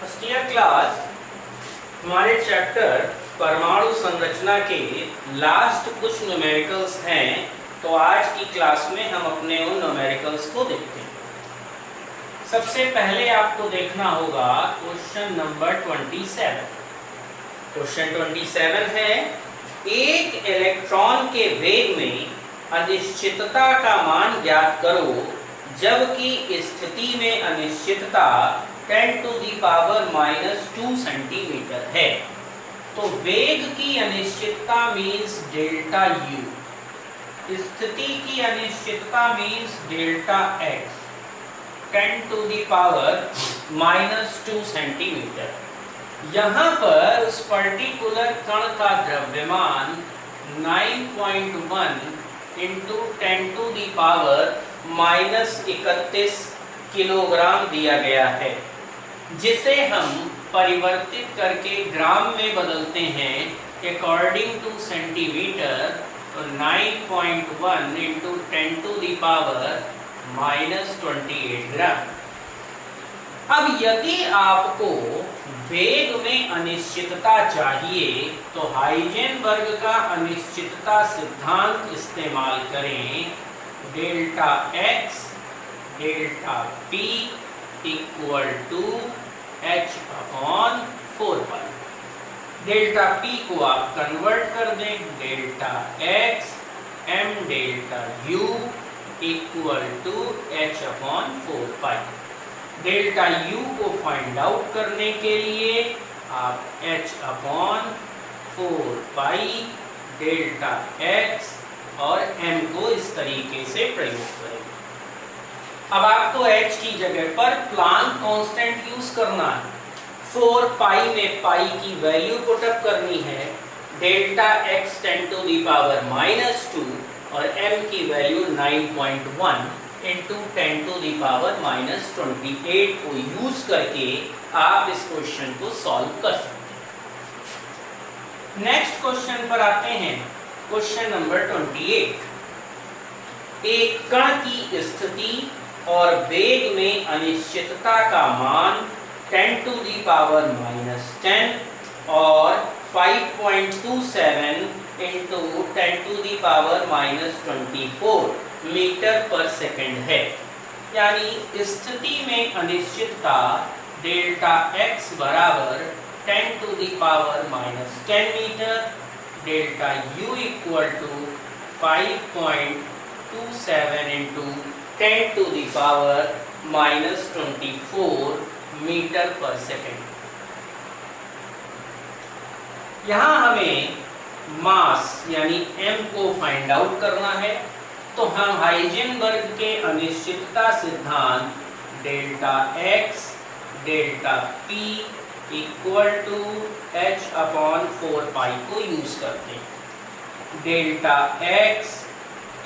First year class हमारे chapter परमाणु संरचना के लास्ट कुछ न्यूमेरिकल्स हैं। तो आज की क्लास में हम अपने उन न्यूमेरिकल्स को देखते हैं। सबसे पहले आपको देखना होगा क्वेश्चन नंबर 27। क्वेश्चन 27 है, एक इलेक्ट्रॉन के वेग में अनिश्चितता का मान ज्ञात करो जबकि स्थिति में अनिश्चितता 10⁻⁻² सेंटीमीटर है। तो वेग की अनिश्चितता मीन्स डेल्टा यू, स्थिति की अनिश्चितता मीन्स डेल्टा एक्स, 10⁻⁻² सेंटीमीटर। यहाँ पर उस पर्टिकुलर कण का द्रव्यमान 9.1 × 10⁻31 किलोग्राम दिया गया है, जिसे हम परिवर्तित करके ग्राम में बदलते हैं अकॉर्डिंग टू सेंटीमीटर। तो 9.1 × 10⁻28 ग्राम। अब यदि आपको वेग में अनिश्चितता चाहिए तो हाइजेनबर्ग का अनिश्चितता सिद्धांत इस्तेमाल करें। Delta x delta p equal to h/4π। Delta p को आप कन्वर्ट कर दें, delta x m delta u equal to h/4π। Delta u को फाइंड आउट करने के लिए आप h/4π डेल्टा x और m को इस तरीके से प्रयोग करें। अब आपको h की जगह पर प्लांक कांस्टेंट यूज करना है। 4π में पाई की वैल्यू पुट अप करनी है, डेल्टा x 10⁻² और m की वैल्यू 9.1 × 10⁻28 को यूज करके आप इस क्वेश्चन को सॉल्व कर सकते हैं। नेक्स्ट क्वेश्चन पर आते हैं। Question number 28। एक कण की स्थिति और वेग में अनिश्चितता का मान 10⁻10 और 5.27 × 10⁻24 मीटर पर सेकंड है। यानी स्थिति में अनिश्चितता डेल्टा x बराबर 10⁻10 metre, delta u equal to 5.27 × 10⁻24 metre पर सेकंड। यहाँ हमें मास यानी m को फाइंड आउट करना है। तो हम हाइजेनबर्ग के अनिश्चितता सिद्धांत delta x delta p equal to h/4π को यूज करते हैं। Delta x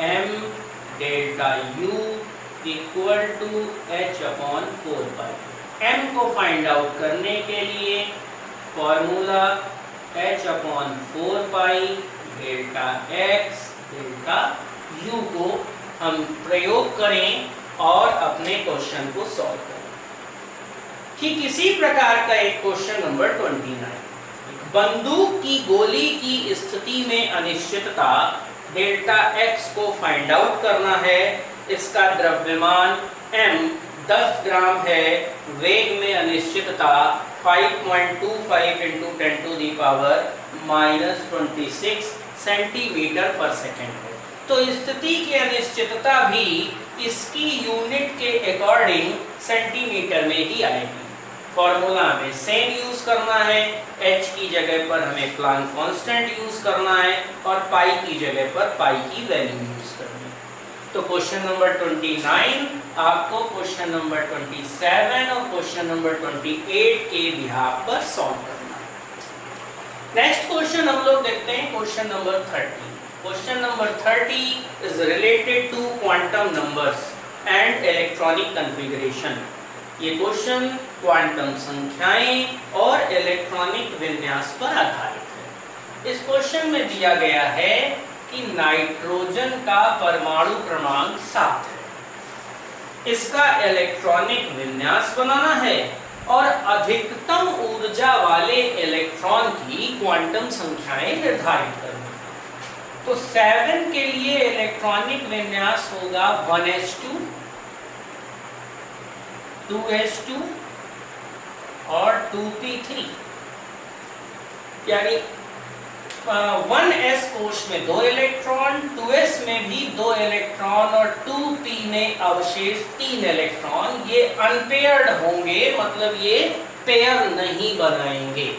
m delta u equal to h/4π। m को फाइंड आउट करने के लिए formula h/4π delta x delta u को हम प्रयोग करें और अपने क्वेश्चन को सॉल्व करें। ठीक इसी प्रकार का एक क्वेश्चन नंबर 29। बंदूक की गोली की स्थिति में अनिश्चितता डेल्टा x को फाइंड आउट करना है। इसका द्रव्यमान m 10 ग्राम है, वेग में अनिश्चितता 5.25 × 10⁻26 सेंटीमीटर पर सेकंड है। तो स्थिति की अनिश्चितता भी इसकी यूनिट के अकॉर्डिंग सेंटीमीटर में ही आएगी। फॉर्मूला हमें सेम यूज करना है, h की जगह पर हमें प्लांक कांस्टेंट यूज करना है और पाई की जगह पर पाई की वैल्यू यूज करनी है। तो क्वेश्चन नंबर 29 आपको क्वेश्चन नंबर 27 और क्वेश्चन नंबर 28 के बिहाफ पर सॉल्व करना है। नेक्स्ट क्वेश्चन हम लोग देखते हैं question number 30। Question number 30 is related to quantum numbers and electronic configuration. ये क्वेश्चन क्वांटम संख्याएं और इलेक्ट्रॉनिक विन्यास पर आधारित है। इस क्वेश्चन में दिया गया है कि नाइट्रोजन का परमाणु क्रमांक 7 है। इसका इलेक्ट्रॉनिक विन्यास बनाना है और अधिकतम ऊर्जा वाले इलेक्ट्रॉन की क्वांटम संख्याएं निर्धारित करना। तो 7 के लिए इलेक्ट्रॉनिक विन्यास होगा 1s2, 2s2 और 2p3, यानी 1s कोश में 2 इलेक्ट्रॉन, 2s में भी 2 इलेक्ट्रॉन और 2p में अवशेष 3 इलेक्ट्रॉन। ये अनपेयर्ड होंगे, मतलब ये पेयर नहीं बनाएंगे।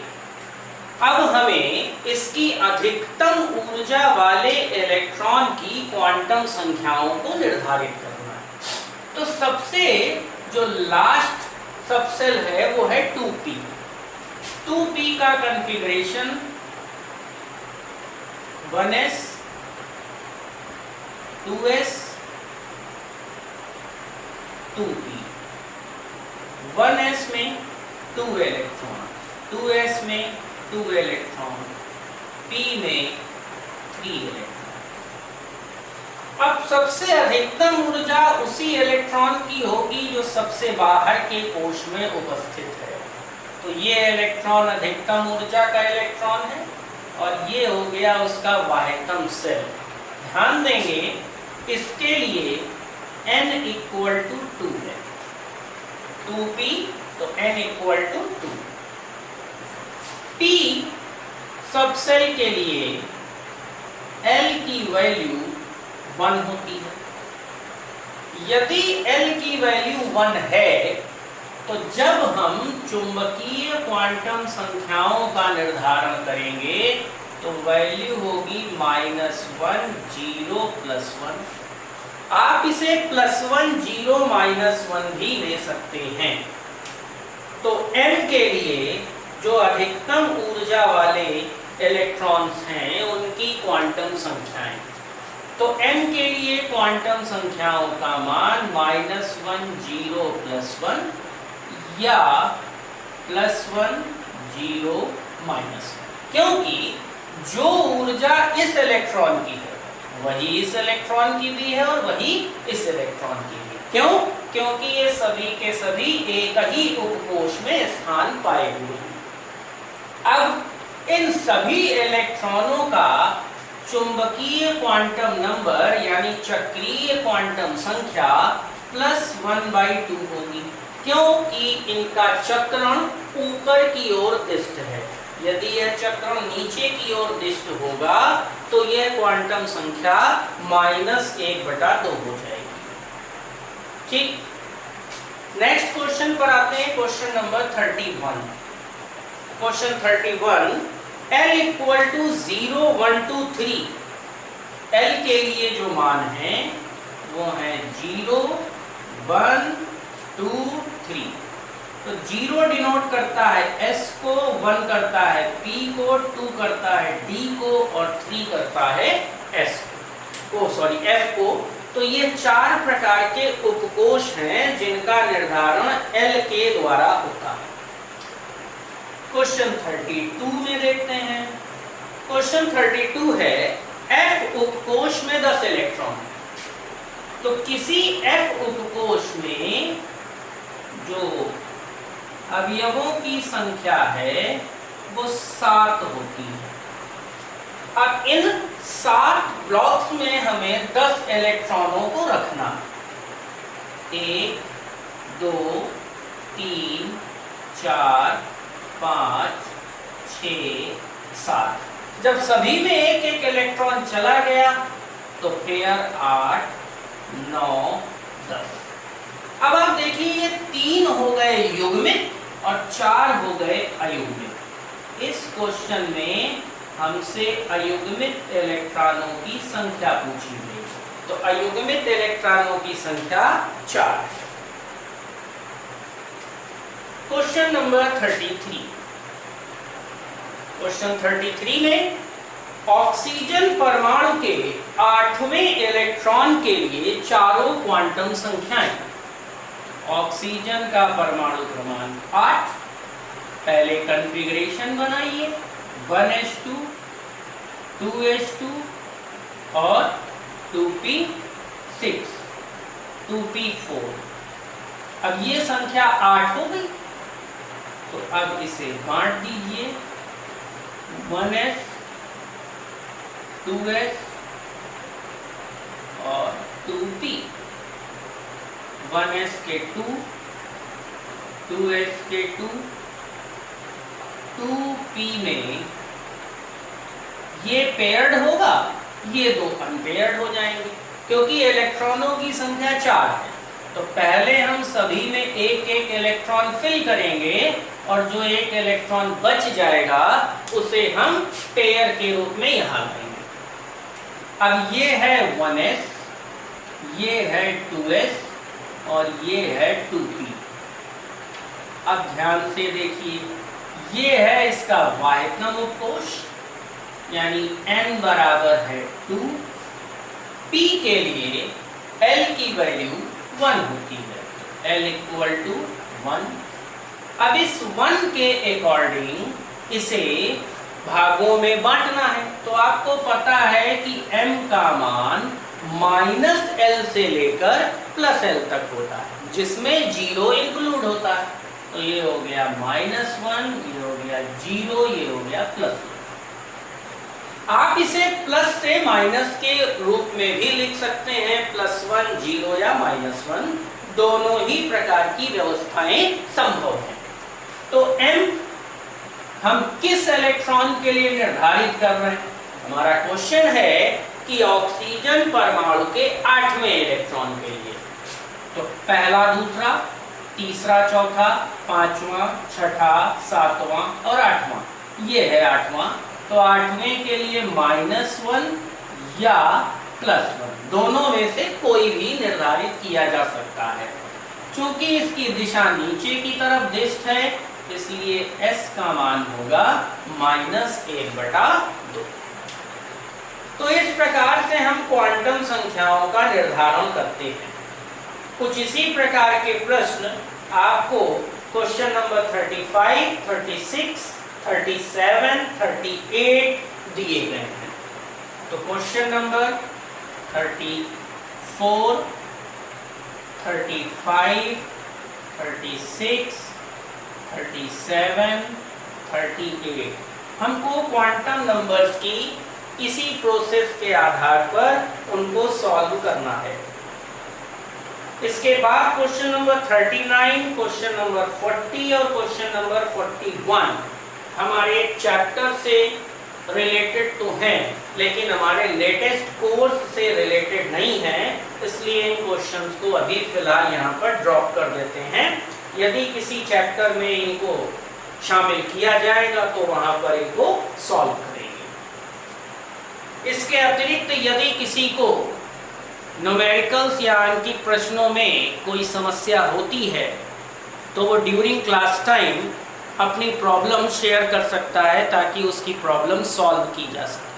अब हमें इसकी अधिकतम ऊर्जा वाले इलेक्ट्रॉन की क्वांटम संख्याओं को निर्धारित करना है। तो सबसे जो लास्ट सबसेल है वो है 2p। 2p का configuration 1s, 2s, 2p। 1s में 2 इलेक्ट्रॉन, 2s में 2 इलेक्ट्रॉन, p में 3 इलेक्ट्रॉन। अब सबसे अधिकतम ऊर्जा उसी इलेक्ट्रॉन की होगी जो सबसे बाहर के कोश में उपस्थित है। तो ये इलेक्ट्रॉन अधिकतम ऊर्जा का इलेक्ट्रॉन है और ये हो गया उसका वाहितम सेल। ध्यान देंगे इसके लिए n इक्वल टू 2 है, 2p, तो n equal to 2। p subshell के लिए l की वैल्यू 1 होती है। यदि l की वैल्यू 1 है तो जब हम चुंबकीय क्वांटम संख्याओं का निर्धारण करेंगे तो वैल्यू होगी -1, 0, +1। आप इसे +1, 0, -1 भी ले सकते हैं। तो n के लिए जो अधिकतम ऊर्जा वाले इलेक्ट्रॉन्स हैं उनकी क्वांटम संख्याएं, तो n के लिए क्वांटम संख्याओं का मान -1, 0, +1 या +1, 0, -1, क्योंकि जो ऊर्जा इस इलेक्ट्रॉन की है वही इस इलेक्ट्रॉन की भी है और वही इस इलेक्ट्रॉन की भी। क्यों? क्योंकि ये सभी के सभी एक ही उपकोश में स्थान पाए हुए हैं। अब इन सभी इलेक्ट्रॉनों का चुंबकीय क्वांटम नंबर यानी चक्रीय क्वांटम संख्या +1/2 होगी, क्योंकि इनका चक्रण ऊपर की ओर दिष्ट है। यदि यह चक्रण नीचे की ओर दिष्ट होगा तो यह क्वांटम संख्या -1/2 हो जाएगी। ठीक, नेक्स्ट क्वेश्चन पर आते हैं। Question number 31। Question 31, L equal to 0, 1, 2, 3। L के लिए जो मान है वो है 0, 1, 2, 3। तो 0 डिनोट करता है S को, 1 करता है P को, 2 करता है D को और 3 करता है F को। तो ये 4 प्रकार के उपकोश हैं जिनका निर्धारण L के द्वारा होता है। क्वेश्चन 32 में देखते हैं। क्वेश्चन 32 है F उपकोश में 10 इलेक्ट्रॉन। तो किसी F उपकोश में जो अवयवों की संख्या है वो 7 होती है। अब इन 7 ब्लॉक्स में हमें 10 इलेक्ट्रॉनों को रखना। 1, 2, 3, 4, 5, 6, 7। जब सभी में एक एक इलेक्ट्रॉन चला गया तो पेयर 8, 9, 10। अब आप देखिए ये 3 हो गए युग्मित और 4 हो गए अयुग्मित। इस क्वेश्चन में हमसे अयुग्मित इलेक्ट्रॉनों की संख्या पूछी गई, तो अयुग्मित इलेक्ट्रॉनों की संख्या 4। Question number 33। क्वेश्चन 33 में ऑक्सीजन परमाणु के 8वें इलेक्ट्रॉन के लिए चारों क्वांटम संख्याएं। ऑक्सीजन का परमाणु क्रमांक 8। पहले कॉन्फ़िगरेशन बनाइए, 1s2, 2s2 और 2p6, 2p4। अब ये संख्या 8 हो गई। तो अब इसे बांट दीजिए, 1s 2s और 2p, 1s के 2, 2s के 2, 2p में ये पेयर्ड होगा, ये दो अनपेयर्ड हो जाएंगे क्योंकि इलेक्ट्रॉनों की संख्या 4 है। तो पहले हम सभी में एक एक इलेक्ट्रॉन फिल करेंगे और जो एक इलेक्ट्रॉन बच जाएगा उसे हम पेयर के रूप में यहां लाएंगे। अब ये है 1s, ये है 2s और ये है 2p। अब ध्यान से देखिए, ये है इसका वाहितम उपकोष, यानी n बराबर है 2, p के लिए l की वैल्यू 1 होती है, l इक्वल टू 1। अब इस 1 के अकॉर्डिंग इसे भागों में बांटना है। तो आपको पता है कि m का मान -l से लेकर +l तक होता है, जिसमें 0 इंक्लूड होता है। तो ये हो गया -1, ये हो गया 0, ये हो गया +1। आप इसे प्लस से माइनस के रूप में भी लिख सकते हैं, +1, 0 या -1, दोनों ही प्रकार की व्यवस्थाएं संभव हैं। तो m हम किस इलेक्ट्रॉन के लिए निर्धारित कर रहे हैं? हमारा क्वेश्चन है कि ऑक्सीजन परमाणु के 8वें इलेक्ट्रॉन के लिए। तो पहला, दूसरा, तीसरा, चौथा, 5वां, 6ठा, 7वां और 8वां, ये है 8वां। तो 8वें के लिए -1 या +1, दोनों में से कोई भी निर्धारित किया जा सकता है। चूंकि इसकी दिशा नीचे की तरफ दिष्ट है, इसलिए s का मान होगा -1/2। तो इस प्रकार से हम क्वांटम संख्याओं का निर्धारण करते हैं। कुछ इसी प्रकार के प्रश्न आपको क्वेश्चन नंबर 35, 36, 37, 38 दिए गए हैं। तो क्वेश्चन नंबर 34, 35, 36, 37, 38 हमको क्वांटम नंबर्स की इसी प्रोसेस के आधार पर उनको सॉल्व करना है। इसके बाद क्वेश्चन नंबर 39, क्वेश्चन नंबर 40 और क्वेश्चन नंबर 41 हमारे चैप्टर से रिलेटेड तो हैं, लेकिन हमारे लेटेस्ट कोर्स से रिलेटेड नहीं है, इसलिए इन क्वेश्चंस को अभी फिलहाल यहाँ पर ड्रॉप कर देते हैं। यदि किसी चैप्टर में इनको शामिल किया जाएगा तो वहां पर इनको सॉल्व करेंगे। इसके अतिरिक्त यदि किसी को न्यूमेरिकल्स या अंकित प्रश्नों में कोई समस्या होती है तो वो ड्यूरिंग क्लास टाइम अपनी प्रॉब्लम शेयर कर सकता है ताकि उसकी प्रॉब्लम सॉल्व की जा सके।